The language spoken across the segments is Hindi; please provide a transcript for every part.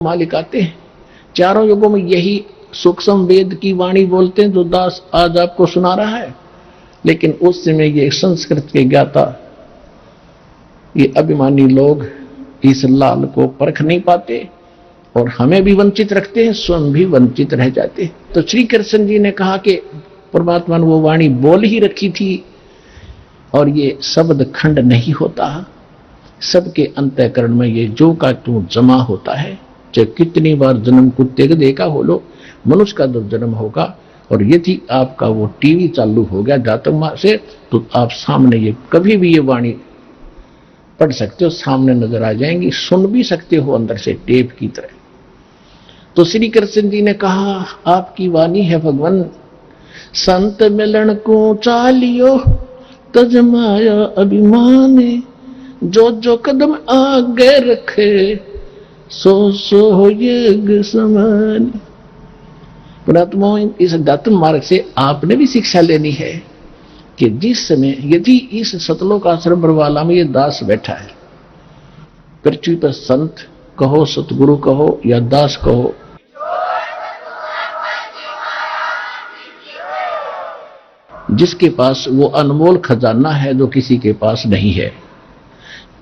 मालिक आते हैं। चारों युगों में यही सूक्ष्म वेद की वाणी बोलते हैं जो दास आज आपको सुना रहा है। लेकिन उस समय ये संस्कृत के ज्ञाता, ये अभिमानी लोग इस लाल को परख नहीं पाते और हमें भी वंचित रखते हैं, स्वयं भी वंचित रह जाते हैं। तो श्री कृष्ण जी ने कहा कि परमात्मा ने वो वाणी बोल ही रखी थी और ये शब्द खंड नहीं होता। सबके अंतःकरण में ये जो का तू जमा होता है। चाहे कितनी बार जन्म कुत्ते का देखा हो लो, मनुष्य का जब जन्म होगा और यदि आपका वो टीवी चालू हो गया जातक मां से, तो आप सामने ये कभी भी ये वाणी पढ़ सकते हो, सामने नजर आ जाएंगी, सुन भी सकते हो अंदर से टेप की तरह। तो श्री कृष्ण जी ने कहा आपकी वाणी है भगवान, संत मिलन को चालियो तजमाया अभिमान, जो जो कदम आगे रखे सो सो यज्ञ समान। पुणात्मा, इस अध्यात्म मार्ग से आपने भी शिक्षा लेनी है कि जिस समय यदि इस सतलोक आश्रम बरवाला में ये दास बैठा है, पृथ्वी पर संत कहो, सतगुरु कहो या दास कहो, जिसके पास वो अनमोल खजाना है जो किसी के पास नहीं है,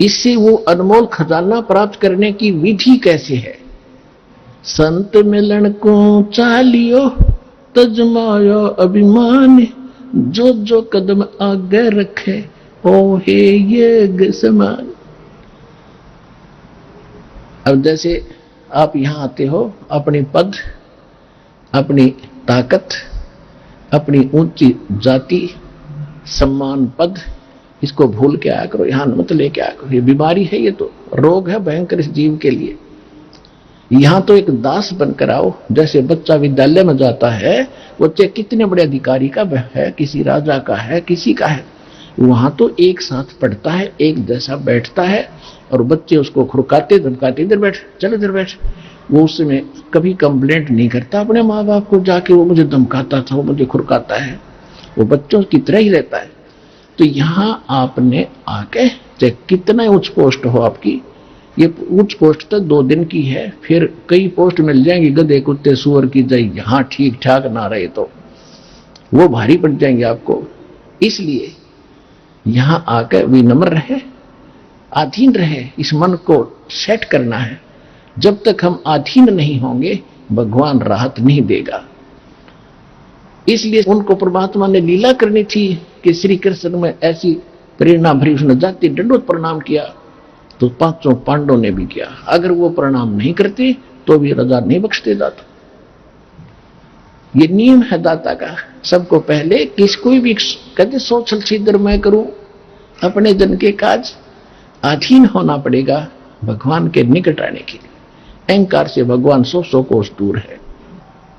इससे वो अनमोल खजाना प्राप्त करने की विधि कैसे है? संत मिलन को चालियो तजमायो अभिमान, जो जो कदम आगे रखे ओ हे यज्ञ समान। अब जैसे आप यहां आते हो, अपनी पद, अपनी ताकत, अपनी ऊंची जाति, सम्मान, पद, इसको भूल के आया करो, यहां मत लेके आया करो। ये बीमारी है, ये तो रोग है भयंकर इस जीव के लिए। यहां तो एक दास बनकर आओ। जैसे बच्चा विद्यालय में जाता है, बच्चे कितने बड़े अधिकारी का है, किसी राजा का है, किसी का है, वहां तो एक साथ पढ़ता है, एक जैसा बैठता है और बच्चे उसको खुरकाते धमकाते, इधर बैठ, चल इधर बैठ। वो उसमें कभी कंप्लेंट नहीं करता अपने माँ बाप को जाके, वो मुझे धमकाता था, वो मुझे खुरकाता है, वो बच्चों की तरह ही रहता है। तो यहां आपने आके, चाहे कितना उच्च पोस्ट हो आपकी, ये उच्च पोस्ट तो 2 दिन की है, फिर कई पोस्ट मिल जाएंगी गधे कुत्ते सुअर की, जाए यहां ठीक ठाक ना रहे तो वो भारी पड़ जाएंगे आपको। इसलिए यहां आकर विनम्र रहे, अधीन रहे, इस मन को सेट करना है। जब तक हम अधीन नहीं होंगे भगवान राहत नहीं देगा। इसलिए उनको परमात्मा ने लीला करनी थी कि श्री कृष्ण में ऐसी प्रेरणा भरी, उसने जाति दंडोत प्रणाम किया तो 5 पांडवों ने भी किया। अगर वो प्रणाम नहीं करते तो भी रजा नहीं बख्शते दाता। ये नियम है दाता का। सबको पहले किसको भी कहते सोचल छिद्र मैं करूं, अपने जन के काज, अधीन होना पड़ेगा भगवान के निकट आने के लिए। अहंकार से भगवान 100 कोस दूर है।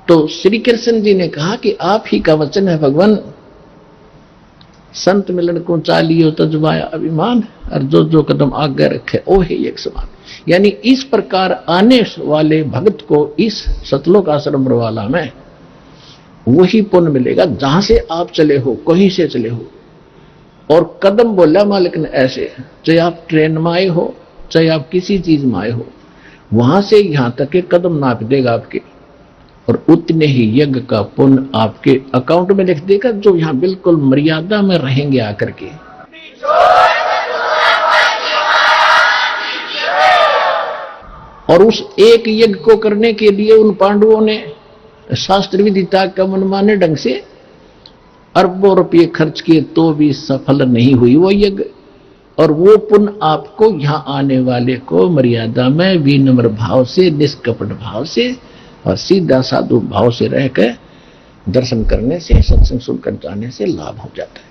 तो श्री कृष्ण जी ने कहा कि आप ही का वचन है भगवान, संत मिलन को चालियो तजमाया अभिमान, और जो जो कदम आगे रखे ओ हे एक समान। यानी इस प्रकार आने वाले भक्त को इस सतलोक आश्रम बरवाला में वही पुण्य मिलेगा जहां से आप चले हो, कहीं से चले हो। और कदम बोला मालिक ने ऐसे, चाहे आप ट्रेन में आए हो, चाहे आप किसी चीज में आए हो, वहां से यहां तक के कदम नाप देगा आपके, और उतने ही यज्ञ का पुण्य आपके अकाउंट में लिख देगा, जो यहां बिल्कुल मर्यादा में रहेंगे आकर के। और उस एक यज्ञ को करने के लिए उन पांडवों ने शास्त्र विदिता का मनमाने ढंग से अरबों रुपये खर्च किए तो भी सफल नहीं हुई वो यज्ञ। और वो पुण्य आपको यहां आने वाले को मर्यादा में विनम्र भाव से, निष्कपट भाव से और सीधा साधु भाव से रहकर दर्शन करने से, सत्संग सुनकर जाने से लाभ हो जाता है।